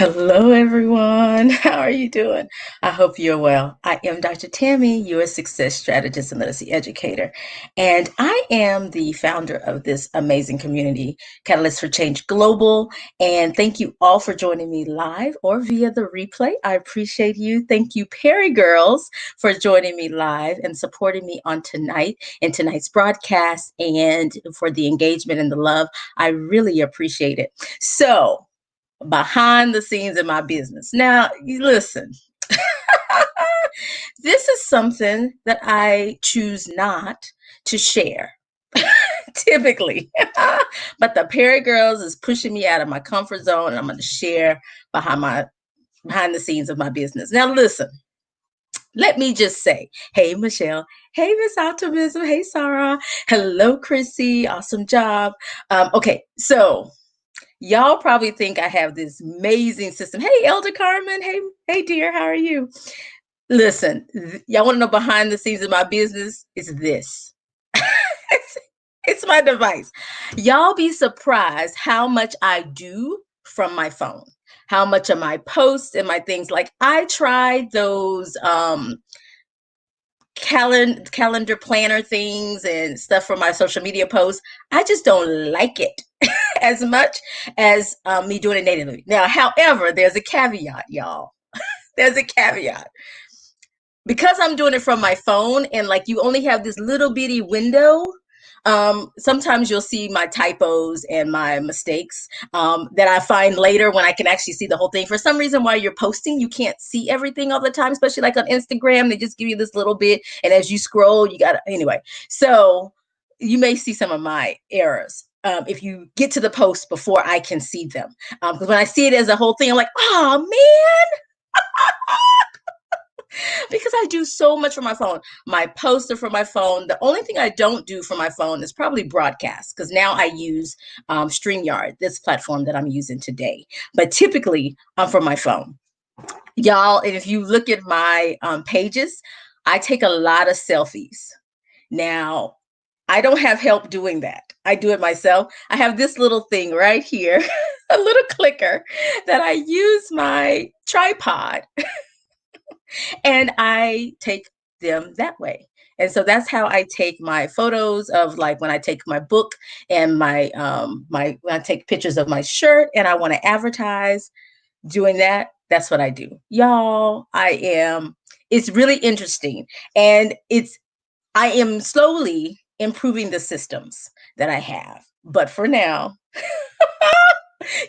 Hello, everyone. How are you doing? I hope you're well. I am Dr. Tammy, your success strategist and literacy educator, and I am the founder of this amazing community, Catalyst for Change Global. And thank you all for joining me live or via the replay. I appreciate you. Thank you, Perry Girls, for joining me live and supporting me on tonight in tonight's broadcast and for the engagement and the love. I really appreciate it. So, behind the scenes in my business. Now, you listen, this is something that I choose not to share typically. But the Perry Girls is pushing me out of my comfort zone, and I'm going to share behind the scenes of my business. Now, listen, let me just say, hey, Michelle. Hey, Miss Optimism. Hey, Sarah. Hello, Chrissy. Awesome job. Okay, so y'all probably think I have this amazing system. Hey, Elder Carmen. Hey, dear. How are you? Listen, y'all want to know behind the scenes of my business? It's this. it's, it's my device. Y'all be surprised how much I do from my phone. How much of my posts and my things. Like I tried those calendar planner things and stuff for my social media posts. I just don't like it as much as me doing it natively. Now, however, there's a caveat, y'all. There's a caveat. Because I'm doing it from my phone and like you only have this little bitty window, sometimes you'll see my typos and my mistakes that I find later when I can actually see the whole thing. For some reason, while you're posting, you can't see everything all the time, especially like on Instagram. They just give you this little bit. And as you scroll, you got to, anyway. So you may see some of my errors. If you get to the post before I can see them. Because when I see it as a whole thing, I'm like, oh, man. Because I do so much for my phone. My posts are for my phone. The only thing I don't do for my phone is probably broadcast, because now I use StreamYard, this platform that I'm using today. But typically, I'm for my phone. Y'all, and if you look at my pages, I take a lot of selfies. Now, I don't have help doing that. I do it myself. I have this little thing right here, a little clicker that I use my tripod and I take them that way. And so that's how I take my photos of, like, when I take my book and when I take pictures of my shirt and I want to advertise doing that. That's what I do. Y'all, it's really interesting. And I am slowly improving the systems that I have. But for now,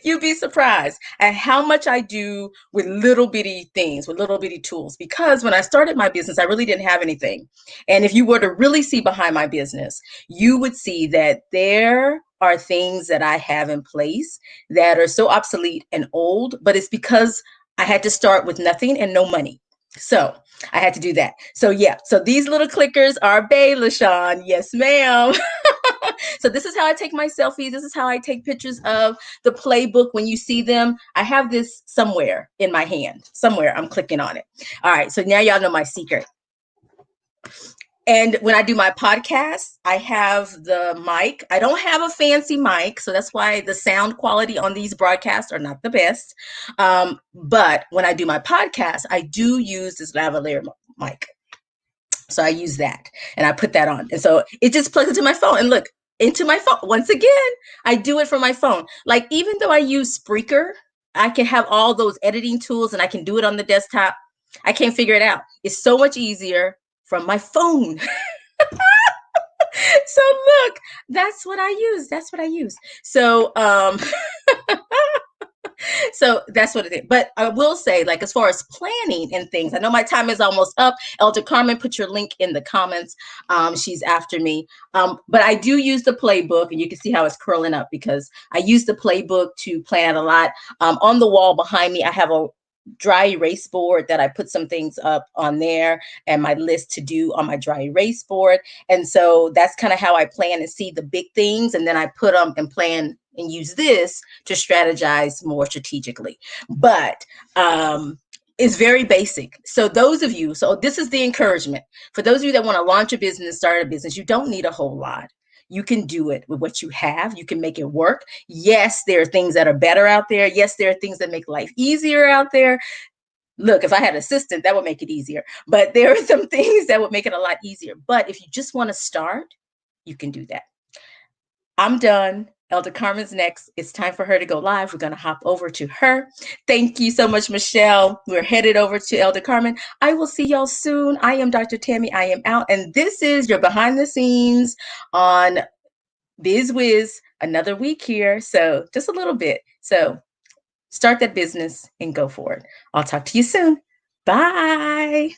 you'd be surprised at how much I do with little bitty things, with little bitty tools. Because when I started my business, I really didn't have anything. And if you were to really see behind my business, you would see that there are things that I have in place that are so obsolete and old, but it's because I had to start with nothing and no money. So I had to do that. So yeah, so these little clickers are Bay LaShawn. Yes, ma'am. So this is how I take my selfies. This is how I take pictures of the playbook. When you see them, I have this somewhere in my hand. Somewhere I'm clicking on it. All right. So now y'all know my secret. And when I do my podcast, I have the mic. I don't have a fancy mic, so that's why the sound quality on these broadcasts are not the best. But when I do my podcast, I do use this lavalier mic. So I use that and I put that on. And so it just plugs into my phone. And look, into my phone. Once again, I do it from my phone. Like, even though I use Spreaker, I can have all those editing tools and I can do it on the desktop. I can't figure it out. It's so much easier from my phone. So look, that's what I use. That's what I use. So so that's what it is. But I will say, like, as far as planning and things, I know my time is almost up. Elder Carmen, put your link in the comments. She's after me. But I do use the playbook, and you can see how it's curling up because I use the playbook to plan a lot. On the wall behind me, I have a dry erase board that I put some things up on there and my list to do on my dry erase board. And so that's kind of how I plan and see the big things. And then I put them and plan and use this to strategize more strategically. But it's very basic. So this is the encouragement. For those of you that want to launch a business, start a business, you don't need a whole lot. You can do it with what you have. You can make it work. Yes, there are things that are better out there. Yes, there are things that make life easier out there. Look, if I had an assistant, that would make it easier. But there are some things that would make it a lot easier. But if you just want to start, you can do that. I'm done. Elder Carmen's next. It's time for her to go live. We're going to hop over to her. Thank you so much, Michelle. We're headed over to Elder Carmen. I will see y'all soon. I am Dr. Tammy. I am out. And this is your behind the scenes on Biz Whiz. Another week here. So just a little bit. So start that business and go for it. I'll talk to you soon. Bye.